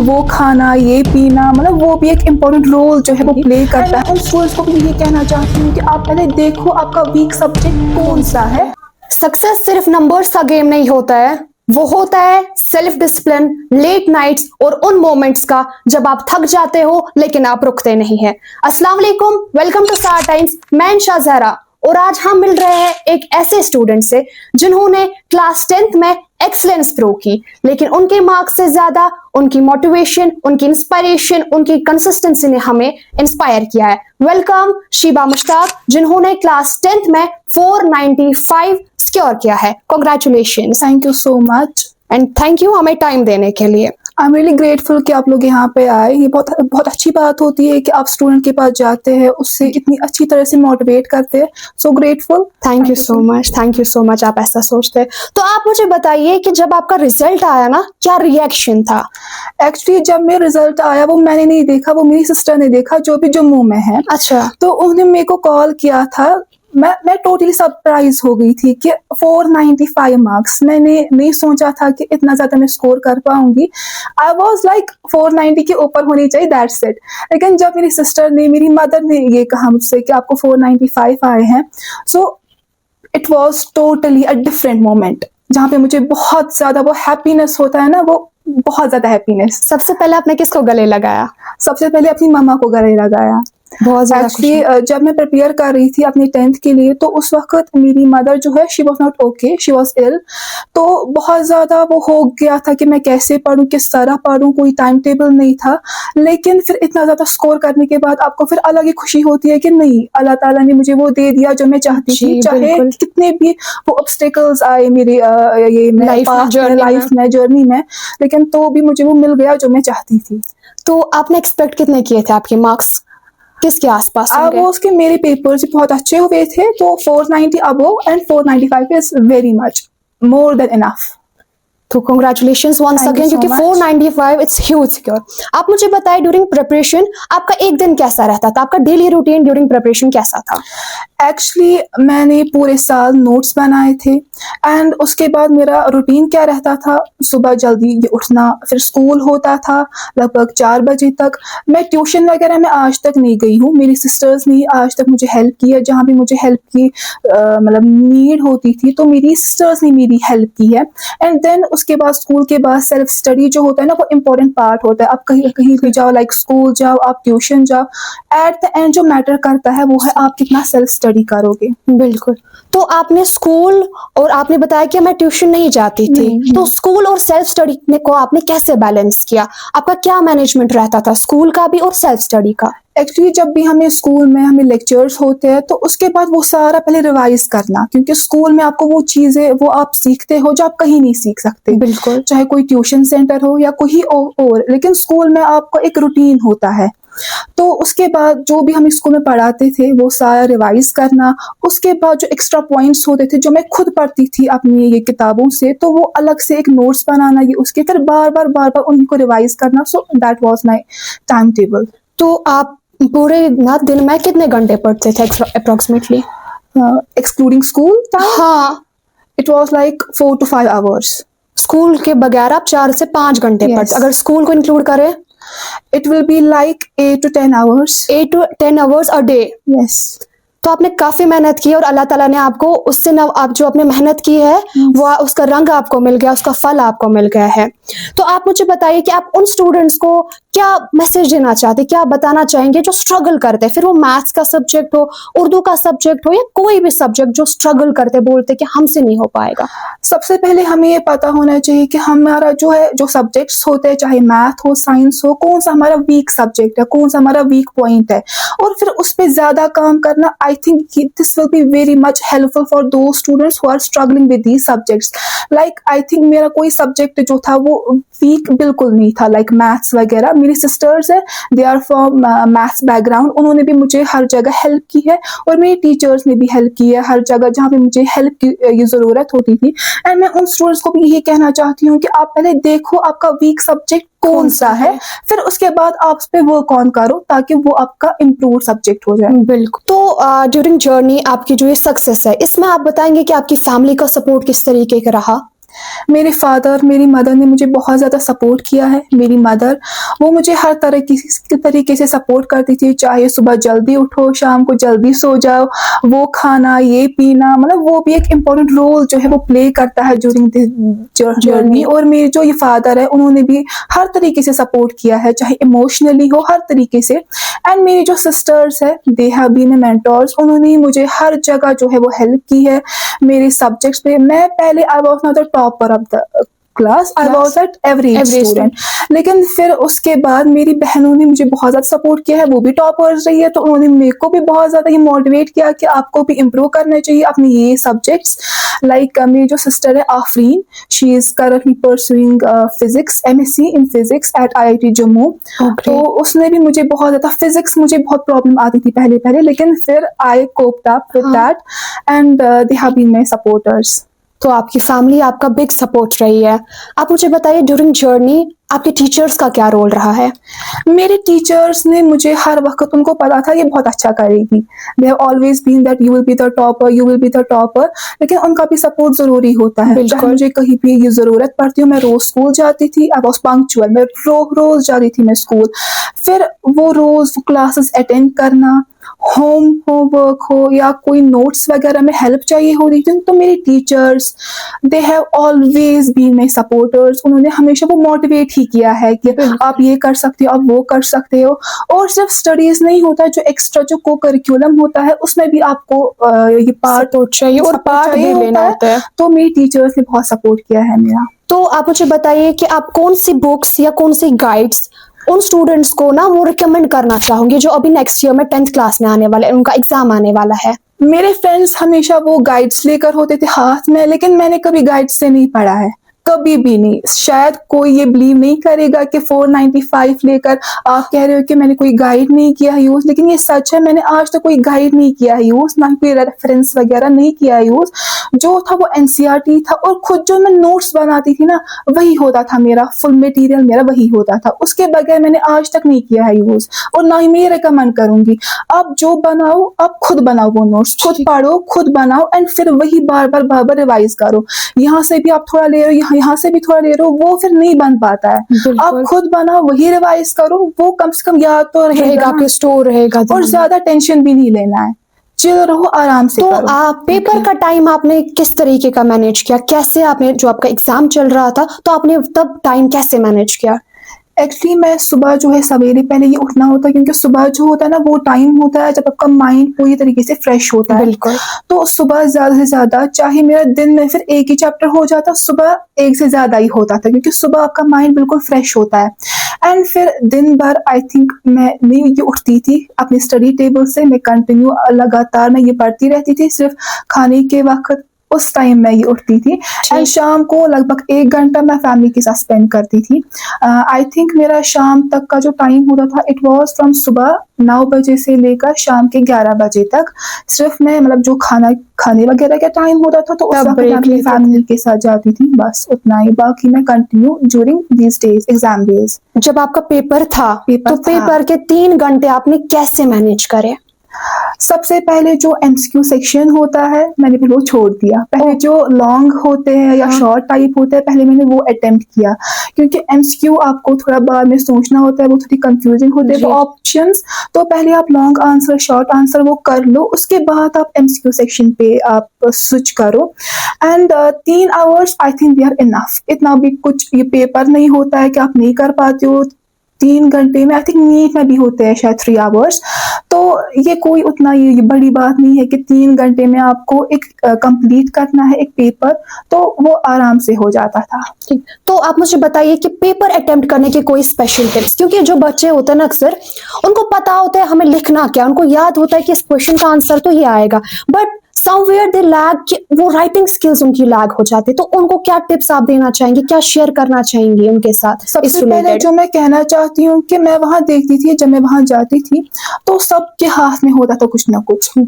वो खाना ये पीना, मतलब वो भी एक इम्पोर्टेंट रोल जो है वो प्ले करता है। उन स्टूडेंट्स को भी ये कहना चाहती हूँ कि आप पहले देखो आपका वीक सब्जेक्ट कौन सा है। सक्सेस सिर्फ नंबर्स का गेम नहीं होता है, वो होता है सेल्फ डिसिप्लिन, लेट नाइट्स और उन मोमेंट्स का जब आप थक जाते हो लेकिन आप रुकते नहीं हैं। अस्सलाम वालेकुम, वेलकम टू स्टार टाइम्स। मैं इंशा ज़हरा और आज हम मिल रहे हैं एक ऐसे स्टूडेंट से जिन्होंने क्लास 10th में एक्सीलेंस प्रूव की, लेकिन उनके मार्क्स से ज्यादा उनकी मोटिवेशन, उनकी इंस्पायरेशन, उनकी कंसिस्टेंसी ने हमें इंस्पायर किया है। वेलकम शीबा मुश्ताक, जिन्होंने क्लास 10th में 495 स्कोर किया है। Congratulations. Thank you so much and thank you हमें टाइम देने के लिए। आई एम रियली ग्रेटफुल कि आप लोग यहाँ पे आए। ये बहुत बहुत अच्छी बात होती है कि आप स्टूडेंट के पास जाते हैं, उससे इतनी अच्छी तरह से मोटिवेट करते हैं। So grateful. Thank you so much, thank you so much, आप ऐसा सोचते हैं। तो आप मुझे बताइए कि जब आपका रिजल्ट आया ना, क्या रिएक्शन था? एक्चुअली जब मेरा रिजल्ट आया वो मैंने नहीं देखा, वो मेरी सिस्टर ने देखा जो भी जम्मू में है। अच्छा। तो उन्होंने मेरे को कॉल किया था। मैं टोटली सरप्राइज हो गई थी कि 495 मार्क्स, मैंने नहीं सोचा था कि इतना ज्यादा मैं स्कोर कर पाऊंगी। आई वॉज लाइक 490 के ऊपर होनी चाहिए, दैट्स इट। लेकिन जब मेरी सिस्टर ने, मेरी मदर ने ये कहा मुझसे कि आपको 495 आए हैं, so it was totally a different moment, जहाँ पे मुझे बहुत ज्यादा वो हैप्पीनेस होता है ना, वो बहुत ज्यादा हैप्पीनेस। सबसे पहले आपने किसको गले लगाया? सबसे पहले अपनी मम्मा को गले लगाया। बहुत ज्यादा एक्चुअली जब मैं प्रिपेयर कर रही थी अपनी 10th के लिए, तो उस वक्त मेरी मदर जो है she was not okay, she was ill. तो बहुत ज़्यादा वो हो गया था कि मैं कैसे पढ़ूँ, किस तरह पढ़ूँ, कोई टाइम टेबल नहीं था। लेकिन फिर इतना ज़्यादा स्कोर करने के बाद आपको फिर अलग ही खुशी होती है कि नहीं, अल्लाह ताला ने मुझे वो दे दिया जो मैं चाहती थी। चाहे कितने भी वो ऑब्स्टिकल्स आए मेरी ये लाइफ में, जर्नी में, लेकिन तो भी मुझे वो मिल गया जो मैं चाहती थी। तो आपने एक्सपेक्ट कितने किए थे? आपके मार्क्स किसके आसपास होंगे? वो उसके मेरे पेपर्स बहुत अच्छे हुए थे, तो 490 above and 495 is very much more than enough. तो कांग्रेचुलेशंस वंस अगेन, क्योंकि 495 इट्स ह्यूज स्कोर। आप मुझे बताएं ड्यूरिंग प्रिपरेशन आपका एक दिन कैसा रहता था? आपका डेली रूटीन ड्यूरिंग प्रिपरेशन कैसा था? एक्चुअली मैंने पूरे साल नोट्स बनाए थे एंड उसके बाद मेरा रूटीन क्या रहता था, सुबह जल्दी उठना, फिर स्कूल होता था लगभग 4 बजे तक। मैं ट्यूशन वगैरह में आज तक नहीं गई हूँ, मेरी सिस्टर्स ने आज तक मुझे हेल्प की है। जहाँ भी मुझे हेल्प की मतलब नीड होती थी तो मेरी सिस्टर्स ने मेरी हेल्प की है। एंड देन उसके बाद स्कूल के बाद सेल्फ स्टडी जो होता है ना, वो इम्पोर्टेंट पार्ट होता है। आप कहीं कहीं भी जाओ, लाइक स्कूल जाओ, आप ट्यूशन जाओ, एट द एंड जो मैटर करता है वो है आप कितना सेल्फ स्टडी करोगे। बिल्कुल। तो आपने स्कूल और आपने बताया कि मैं ट्यूशन नहीं जाती थी, तो स्कूल और सेल्फ स्टडी को आपने कैसे बैलेंस किया? आपका क्या मैनेजमेंट रहता था, स्कूल का भी और सेल्फ स्टडी का? एक्चुअली जब भी हमें स्कूल में हमें लेक्चर्स होते हैं तो उसके बाद वो सारा पहले रिवाइज करना, क्योंकि स्कूल में आपको वो चीजें वो आप सीखते हो जो आप कहीं नहीं सीख सकते। बिल्कुल। चाहे कोई ट्यूशन सेंटर हो या कोई और, लेकिन स्कूल में आपको एक रूटीन होता है। तो उसके बाद जो भी हम स्कूल में पढ़ाते थे वो सारा रिवाइज करना। उसके बाद जो एक्स्ट्रा पॉइंट्स होते थे जो मैं खुद पढ़ती थी अपनी ये किताबों से, तो वो अलग से एक नोट्स बनाना, ये उसके फिर बार बार उन्हीं को रिवाइज करना। So that was my time table. तो आप पूरे ना दिन में कितने घंटे पढ़ते थे अप्रोक्सीमेटली? Excluding school time? हाँ, it was like 4 to 5 hours। School के बगैर आप 4 से 5 घंटे पढ़ते? अगर स्कूल को इंक्लूड करें it will be like 8 to 10 hours। 8 to 10 hours a day। yes। तो आपने काफी मेहनत की और अल्लाह ताला ने आपको उससे न, आप जो आपने मेहनत की है वो उसका रंग आपको मिल गया, उसका फल आपको मिल गया है। तो आप मुझे बताइए कि आप उन स्टूडेंट्स को क्या मैसेज देना चाहते, क्या बताना चाहेंगे जो स्ट्रगल करते हैं, फिर वो मैथ्स का सब्जेक्ट हो, उर्दू का सब्जेक्ट हो या कोई भी सब्जेक्ट, जो स्ट्रगल करते बोलते कि हमसे नहीं हो पाएगा? सबसे पहले हमें ये पता होना चाहिए कि हमारा जो है, जो सब्जेक्ट्स होते हैं, चाहे मैथ हो, साइंस हो, कौन सा हमारा वीक सब्जेक्ट है, कौन सा हमारा वीक पॉइंट है, और फिर उस पर ज्यादा काम करना। I think this will be very much helpful for the students who are struggling with these subjects. Like I think मेरा कोई सब्जेक्ट जो था वो वीक बिल्कुल नहीं था, लाइक मैथ्स वगैरह। मेरी सिस्टर्स है, they are from maths background, उन्होंने भी मुझे हर जगह हेल्प की है, और मेरी टीचर्स ने भी हेल्प की है हर जगह जहाँ पे मुझे हेल्प की जरूरत होती थी। एंड मैं उन स्टूडेंट्स को भी यही कहना चाहती हूँ कि आप पहले देखो आपका वीक सब्जेक्ट कौन सा है, फिर उसके बाद आप उस पे वर्क ऑन करो ताकि वो आपका इम्प्रूव सब्जेक्ट हो जाए। बिल्कुल। तो ड्यूरिंग जर्नी आपकी जो ये सक्सेस है, इसमें आप बताएंगे कि आपकी फैमिली का सपोर्ट किस तरीके का रहा? میرے فادر میری مدر نے مجھے بہت زیادہ سپورٹ کیا ہے. میری مدر وہ مجھے ہر طریقے سے سپورٹ کرتی تھی, چاہے صبح جلدی اٹھو شام کو جلدی سو جاؤ, وہ کھانا یہ پینا, مطلب وہ بھی ایک امپورٹنٹ رول جو ہے وہ پلے کرتا ہے ڈیورنگ دی جرنی. اور میرے جو یہ فادر ہے انہوں نے بھی ہر طریقے سے سپورٹ کیا ہے, چاہے ایموشنلی ہو, ہر طریقے سے. اینڈ میری جو سسٹرس ہے دے ہیو بین مینٹورس, انہوں نے مجھے ہر جگہ جو ہے وہ ہیلپ کی ہے میرے سبجیکٹس پہ. میں پہلے I was not the topper of the class, I was at average student, لیکن پھر اس کے بعد میری بہنوں نے مجھے بہت زیادہ سپورٹ کیا ہے, وہ بھی ٹاپرز رہی ہے, تو انہوں نے میرے کو بھی بہت زیادہ یہ موٹیویٹ کیا کہ آپ کو بھی امپروو کرنا چاہیے اپنے یہ سبجیکٹس. لائک میری جو سسٹر ہے Afreen, she is currently pursuing physics, MSc in physics at IIT Jammu. تو اس نے بھی مجھے بہت زیادہ, فزکس مجھے بہت پرابلم آتی تھی پہلے, لیکن پھر I coped up with that and they have been my supporters. تو آپ کی فیملی آپ کا بگ سپورٹ رہی ہے. آپ مجھے بتائیے ڈیورنگ جرنی آپ کے ٹیچرز کا کیا رول رہا ہے؟ میرے ٹیچرز نے مجھے ہر وقت, ان کو پتا تھا یہ بہت اچھا کرے گی, they have always been that you will be the topper, you will be the topper, لیکن ان کا بھی سپورٹ ضروری ہوتا ہے. چاہے مجھے کہیں بھی یہ ضرورت پڑتی ہو, میں روز اسکول جاتی تھی, آئی واز پنکچوئل, میں روز جاتی تھی میں اسکول. پھر وہ روز کلاسز اٹینڈ کرنا, ہوم ورک ہو یا کوئی نوٹس وغیرہ میں ہیلپ چاہیے ہوتی تھی, تو میری teachers they have always been my supporters. انہوں نے ہمیشہ وہ موٹیویٹ ہی کیا ہے کہ آپ یہ کر سکتے ہو, آپ وہ کر سکتے ہو. اور صرف اسٹڈیز نہیں ہوتا, جو ایکسٹرا جو کو کریکولم ہوتا ہے اس میں بھی آپ کو یہ پارٹ چاہیے اور پارٹ بھی لینا ہوتا ہے. تو میری ٹیچرس نے بہت سپورٹ کیا ہے میرا. تو آپ مجھے بتائیے کہ آپ کون سی بکس یا کون سی گائیڈس ان اسٹوڈینٹس کو نا وہ ریکمینڈ کرنا چاہوں گی جو ابھی نیکسٹ ایئر میں 10th کلاس میں آنے والے, ان کا ایگزام آنے والا ہے؟ میرے فرینڈس ہمیشہ وہ گائیڈس لے کر ہوتے تھے ہاتھ میں, لیکن میں نے کبھی گائیڈ سے نہیں پڑھا ہے, کبھی بھی نہیں. شاید کوئی یہ بلیو نہیں کرے گا کہ 495 لے کر آپ کہہ رہے ہو کہ میں نے کوئی گائیڈ نہیں کیا ہے یوز, لیکن یہ سچ ہے, میں نے آج تک کوئی گائیڈ نہیں کیا ہے یوز, نہ کوئی ریفرنس وغیرہ نہیں کیا ہے یوز. جو تھا وہ NCERT تھا, اور خود جو میں نوٹس بناتی تھی نا وہی ہوتا تھا میرا, فل مٹیریل میرا وہی ہوتا تھا. اس کے بغیر میں نے آج تک نہیں کیا ہے یوز, اور نہ ہی میں یہ ریکمینڈ کروں گی. آپ جو بناؤ آپ خود بناؤ, وہ نوٹس خود پڑھو, خود بناؤ, اینڈ پھر وہی بار بار ریوائز کرو. یہاں سے بھی آپ تھوڑا لے رہے ہو, یہاں سے بھی تھوڑا لے رہے ہو, وہ پھر نہیں بن پاتا ہے. آپ خود بناؤ, وہی ریوائز کرو, وہ کم سے کم یاد تو رہے گا, آپ کے اسٹور رہے گا, اور زیادہ ٹینشن بھی نہیں لینا ہے, چل رہو آرام سے. تو آپ پیپر کا ٹائم آپ نے کس طریقے کا مینیج کیا, کیسے آپ نے, جو آپ کا ایگزام چل رہا تھا تو آپ نے تب ٹائم کیسے مینیج کیا؟ ایکچولی میں صبح جو ہے سویرے پہلے یہ اٹھنا ہوتا ہے, کیونکہ صبح جو ہوتا ہے نا وہ ٹائم ہوتا ہے جب آپ کا مائنڈ پوری طریقے سے فریش ہوتا ہے. بالکل. تو صبح زیادہ سے زیادہ, چاہے میرا دن میں پھر ایک ہی چیپٹر ہو جاتا, صبح ایک سے زیادہ ہی ہوتا تھا, کیونکہ صبح آپ کا مائنڈ بالکل فریش ہوتا ہے. اینڈ پھر دن بھر آئی تھنک میں نہیں یہ اٹھتی تھی اپنی اسٹڈی ٹیبل سے, میں کنٹینیو لگاتار میں یہ پڑھتی رہتی تھی, صرف کھانے کے وقت اس ٹائم میں یہ اٹھتی تھی. اینڈ شام کو لگ بھگ 1 گھنٹہ میں فیملی کے ساتھ اسپینڈ کرتی تھی. آئی تھنک میرا شام تک کا جو ٹائم ہوتا تھا اٹ واز فرام صبح 9 بجے سے لے کر شام کے 11 بجے تک, صرف میں مطلب جو کھانے وغیرہ کا ٹائم ہوتا تھا تو اس وقت میں اپنی فیملی کے ساتھ جاتی تھی, بس اتنا ہی. باقی میں continue during these days exam days. جب آپ کا پیپر تھا تو پیپر کے 3 گھنٹے آپ نے کیسے مینیج کرے؟ سب سے پہلے جو MCQ سیکشن ہوتا ہے میں نے پھر وہ چھوڑ دیا. پہلے جو لانگ ہوتے ہیں یا شارٹ ٹائپ ہوتے ہیں پہلے میں نے وہ اٹیمپٹ کیا, کیونکہ MCQ آپ کو تھوڑا بعد میں سوچنا ہوتا ہے, وہ تھوڑی کنفیوزنگ ہوتے ہیں وہ آپشنس. تو پہلے آپ لانگ آنسر شارٹ آنسر وہ کر لو, اس کے بعد آپ MCQ سیکشن پہ آپ سوئچ کرو. And 3 hours I think they are enough. اتنا بھی کچھ یہ پیپر نہیں ہوتا ہے کہ آپ نہیں کر پاتے ہو 3 گھنٹے میں. آئی تھنک نیٹ میں بھی ہوتے ہیں شاید 3 hours. تو یہ کوئی اتنا یہ بڑی بات نہیں ہے کہ 3 گھنٹے میں آپ کو ایک کمپلیٹ کرنا ہے ایک پیپر, تو وہ آرام سے ہو جاتا تھا. تو آپ مجھے بتائیے کہ پیپر اٹیمپٹ کرنے کے کوئی اسپیشل ٹپس, کیونکہ جو بچے ہوتے ہیں نا اکثر ان کو پتا ہوتا ہے ہمیں لکھنا کیا, ان کو یاد ہوتا ہے کہ اس کویشچن کا آنسر تو یہ آئے گا, بٹ somewhere they lag, وہ رائٹنگ سکلز ان کی لیگ ہو جاتی. تو ان کو کیا ٹپس آپ دینا چاہیں گے, کیا شیئر کرنا چاہیں گے ان کے ساتھ؟ سب سے پہلے جو میں کہنا چاہتی ہوں کہ میں وہاں دیکھتی تھی, جب میں وہاں جاتی تھی تو سب کے ہاتھ میں ہوتا تھا کچھ نہ کچھ,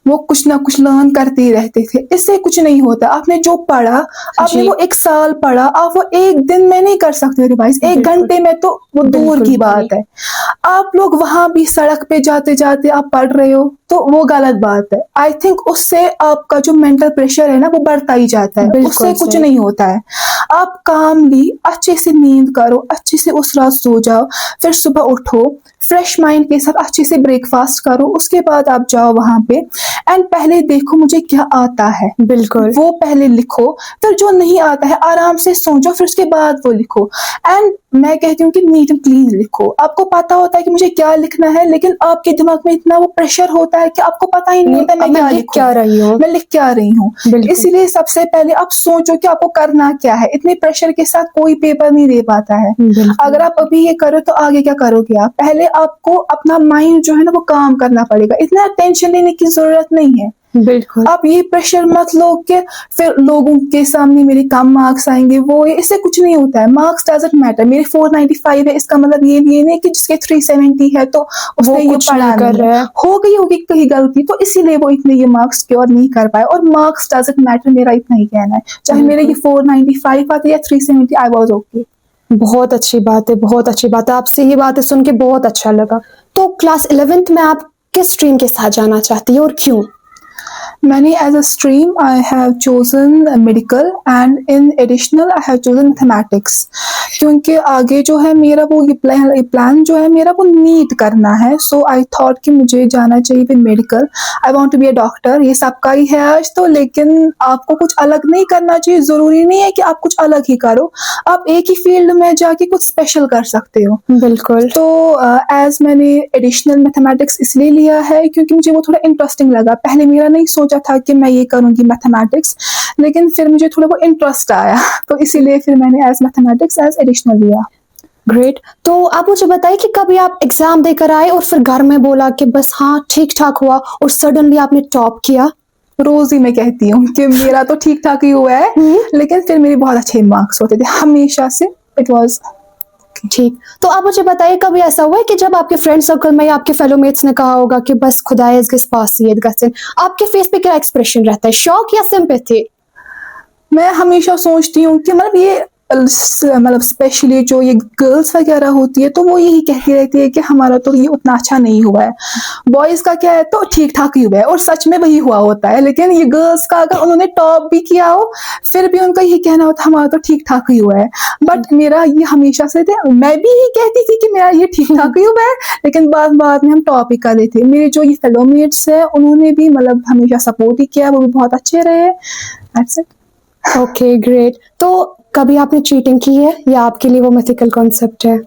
वो कुछ ना कुछ लर्न करते ही रहते थे. इससे कुछ नहीं होता. आपने जो पढ़ा, आपने जी. वो 1 साल पढ़ा, आप वो एक दिन में नहीं कर सकते रिवाइज. 1 घंटे में तो वो दूर की बात है. आप लोग वहां भी सड़क पे जाते जाते आप पढ़ रहे हो तो वो गलत बात है. आई थिंक उससे आपका जो मेंटल प्रेशर है ना वो बढ़ता ही जाता है. बिल्कुल उससे कुछ सही. नहीं होता है. आप कामली अच्छे से नींद करो, अच्छे से उस रात सो जाओ, फिर सुबह उठो, फ्रेश माइंड के साथ अच्छे से ब्रेकफास्ट करो, उसके बाद आप जाओ वहां पे एंड पहले देखो मुझे क्या आता है, बिल्कुल. वो पहले लिखो. फिर जो नहीं आता है आराम से सोचो, फिर उसके बाद वो लिखो. एंड मैं कहती हूँ कि नीट एंड क्लीन लिखो. आपको पता होता है कि मुझे क्या लिखना है, लेकिन आपके दिमाग में इतना वो प्रेशर होता है कि आपको पता ही नहीं होता मैं क्या लिख क्या रही हूँ. मैं लिख क्या रही हूँ. बिल्कुल. इसीलिए सबसे पहले आप सोचो कि आपको करना क्या है. इतने प्रेशर के साथ कोई पेपर नहीं दे पाता है. बिल्कुल. अगर आप अभी ये करो तो आगे क्या करोगे आप. पहले आपको अपना माइंड जो है ना वो काम करना पड़ेगा. इतना टेंशन लेने की जरूरत नहीं है. बिल्कुल. आप ये प्रेशर मत लो कि फिर लोगों के सामने मेरे कम मार्क्स आएंगे, वो इससे कुछ नहीं होता है. Marks doesn't matter. मेरे 495 है, इसका मतलब ये नहीं कि जिसके 370 है तो उसने ये कुछ पढ़ा नहीं कर नहीं रहा है. है. हो गई होगी कहीं गलती तो इसीलिए वो इतने ये मार्क्स स्कोर नहीं कर पाए. और मार्क्स डजंट मैटर, मेरा इतना ही कहना है. चाहे मेरे ये 495 आते या 370, आई वाज ओके. बहुत अच्छी बात है, बहुत अच्छी बात है. आपसे ये बातें सुन के बहुत अच्छा लगा. तो क्लास 11th में आप किस स्ट्रीम के साथ जाना चाहती है और क्यों? मैंने as a stream I have chosen medical and in additional I have chosen mathematics. क्योंकि आगे जो है मेरा वो ये प्लान जो है मेरा वो नीट करना है. सो आई थॉट कि मुझे जाना चाहिए with medical. I want to be a doctor. ये सबका ही है आज तो, लेकिन आपको कुछ अलग नहीं करना चाहिए. जरूरी नहीं है कि आप कुछ अलग ही करो. आप एक ही फील्ड में जाके कुछ स्पेशल कर सकते हो. बिल्कुल. तो एज मैंने एडिशनल मैथमेटिक्स इसलिए लिया है क्योंकि मुझे वो थोड़ा इंटरेस्टिंग लगा. पहले मेरा नहीं सोचा था कि मैं ये करूंगी मैथमेटिक्स, लेकिन फिर मुझे थोड़ा वो इंटरेस्ट आया तो इसीलिए फिर मैंने एज मैथमेटिक्स एज एडिशनल लिया. ग्रेट. तो आप मुझे बताइए कि कभी आप एग्जाम देकर आए और फिर घर में बोला कि बस हाँ ठीक ठाक हुआ और सडनली आपने टॉप किया? रोज ही मैं कहती हूँ कि मेरा तो ठीक ठाक ही हुआ है, लेकिन फिर मेरे बहुत अच्छे मार्क्स होते थे हमेशा से. इट वाज ठीक. तो आप मुझे बताइए कभी ऐसा हुआ है कि जब आपके फ्रेंड सर्कल में या आपके फेलो मेट्स ने कहा होगा कि बस खुदा इसके पास आपके फेस पे क्या एक्सप्रेशन रहता है, शॉक या सिंपैथी? मैं हमेशा सोचती हूँ कि मतलब ये मतलब स्पेशली जो ये गर्ल्स वगैरह होती है तो वो यही कहती रहती है कि हमारा तो ये उतना अच्छा नहीं हुआ है. बॉयज का क्या है तो ठीक ठाक ही हुआ है और सच में वही हुआ होता है. लेकिन ये गर्ल्स का अगर उन्होंने टॉप भी किया हो फिर भी उनका यही कहना होता है हमारा तो ठीक ठाक ही हुआ है. बट मेरा ये हमेशा से थे, मैं भी यही कहती थी कि मेरा ये ठीक ठाक ही हुआ है, लेकिन बाद में हम टॉप ही कर देते. मेरे जो ये फेलो मेट्स है उन्होंने भी मतलब हमेशा सपोर्ट ही किया, वो भी बहुत अच्छे रहे. That's it. Okay great. तो कभी आपने चीटिंग की है या आपके लिए वो मिथिकल कॉन्सेप्ट है?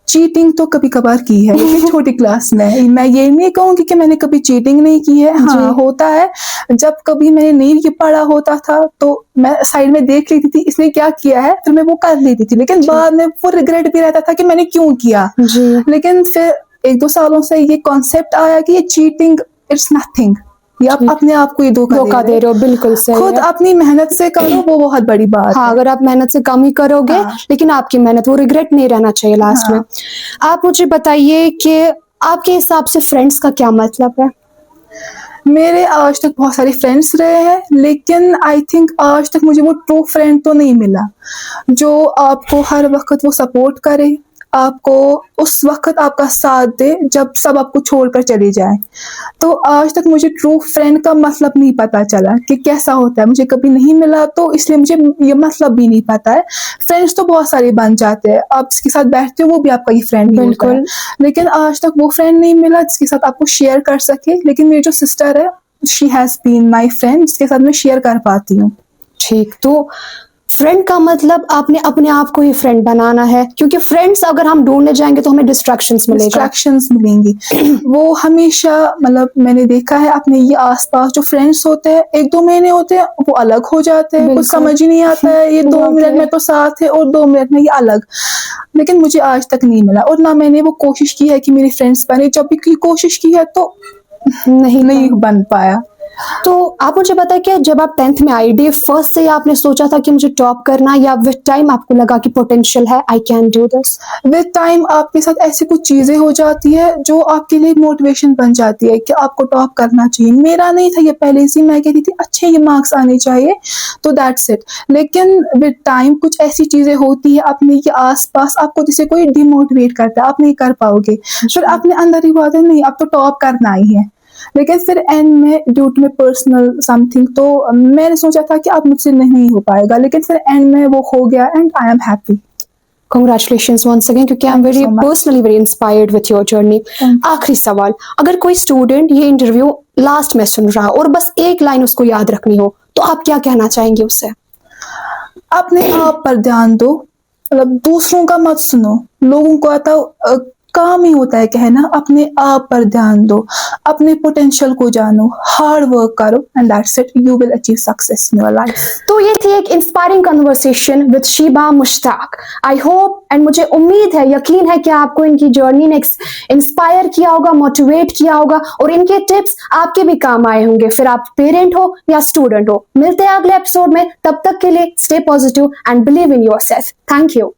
चीटिंग तो कभी कभार की है, लेकिन छोटी क्लास में. मैं ये नहीं कहूंगी कि मैंने कभी चीटिंग नहीं की है. हाँ होता है. जब कभी मैंने नहीं ये पढ़ा होता था तो मैं साइड में देख लेती थी इसने क्या किया है, फिर मैं वो कर लेती थी. लेकिन बाद में वो रिग्रेट भी रहता था कि मैंने क्यों किया. लेकिन फिर 1-2 सालों से ये कॉन्सेप्ट आया कि ये चीटिंग इट्स नथिंग. ये आप अपने आप को ही धोखा दे रहे हो. बिल्कुल सही. खुद अपनी मेहनत से करो वो बहुत बड़ी बात हाँ, है. अगर आप मेहनत से कम ही करोगे लेकिन आपकी मेहनत वो रिग्रेट नहीं रहना चाहिए लास्ट में. आप मुझे बताइए कि आपके हिसाब से फ्रेंड्स का क्या मतलब है? मेरे आज तक बहुत सारे फ्रेंड्स रहे हैं, लेकिन आई थिंक आज तक मुझे वो ट्रू फ्रेंड तो नहीं मिला जो आपको हर वक्त वो सपोर्ट करे, आपको उस वक्त आपका साथ दे जब सब आपको छोड़कर चले जाए. तो आज तक मुझे ट्रू फ्रेंड का मतलब नहीं पता चला कि कैसा होता है. मुझे कभी नहीं मिला तो इसलिए मुझे ये मतलब भी नहीं पता है. फ्रेंड्स तो बहुत सारे बन जाते हैं, आप जिसके साथ बैठते हो वो भी आपका ही फ्रेंड होता है, लेकिन आज तक वो फ्रेंड नहीं मिला जिसके साथ आपको शेयर कर सके. लेकिन मेरी जो सिस्टर है she has been my friend जिसके साथ मैं शेयर कर पाती हूँ. ठीक. तो फ्रेंड का मतलब आपने अपने आप को ही फ्रेंड बनाना है, क्योंकि फ्रेंड्स अगर हम ढूंढने जाएंगे तो हमें डिस्ट्रैक्शंस मिलेंगी. वो हमेशा मतलब मैंने देखा है अपने ये आसपास जो फ्रेंड्स होते हैं 1-2 महीने होते हैं वो अलग हो जाते हैं, कुछ समझ ही नहीं आता है. ये 2 मिनट में तो साथ है और 2 मिनट में ये अलग. लेकिन मुझे आज तक नहीं मिला और ना मैंने वो कोशिश की है कि मेरे फ्रेंड्स बने. जब भी कोशिश की है तो नहीं बन पाया. तो आप मुझे बताएं कि जब आप 10th में आई, डे फर्स्ट से ही आपने सोचा था कि मुझे टॉप करना, या विद टाइम आपको लगा कि पोटेंशियल है, I can do this? With time आपके साथ ऐसी कुछ चीजें हो जाती है जो आपके लिए मोटिवेशन बन जाती है कि आपको टॉप करना चाहिए. मेरा नहीं था ये पहले से, मैं कहती थी अच्छे ये मार्क्स आने चाहिए, तो दैट्स इट. लेकिन विद टाइम कुछ ऐसी चीजें होती है अपने के आस पास, आपको जिससे कोई डिमोटिवेट करता है, आप नहीं कर पाओगे, फिर अपने अंदर ही बात है नहीं अब तो टॉप करना ही है. लेकिन फिर एंड में due to my personal something, तो मैंने सोचा था कि अब मुझसे नहीं हो पाएगा, लेकिन फिर एंड में वो हो गया and I am happy. Congratulations once again, क्योंकि I am Thank you very so much. Personally very inspired with your journey. Thank आखिरी सवाल, अगर कोई स्टूडेंट ये इंटरव्यू लास्ट में सुन रहा और बस एक लाइन उसको याद रखनी हो, तो आप क्या कहना चाहेंगे उससे? अपने आप पर ध्यान दो, मतलब दूसरों का मत सुनो. लोगों को आता काम ही होता है कहना, अपने आप पर ध्यान दो, अपने पोटेंशियल को जानो, हार्ड वर्क करो, and that's it, you will achieve success in your life. तो ये थी एक inspiring conversation with Sheeba Mushtaq. I hope and मुझे उम्मीद है, यकीन है कि आपको इनकी जर्नी ने इंस्पायर किया होगा, मोटिवेट किया होगा, और इनके टिप्स आपके भी काम आए होंगे, फिर आप पेरेंट हो या स्टूडेंट हो. मिलते हैं अगले एपिसोड में, तब तक के लिए stay positive and believe in yourself. Thank you.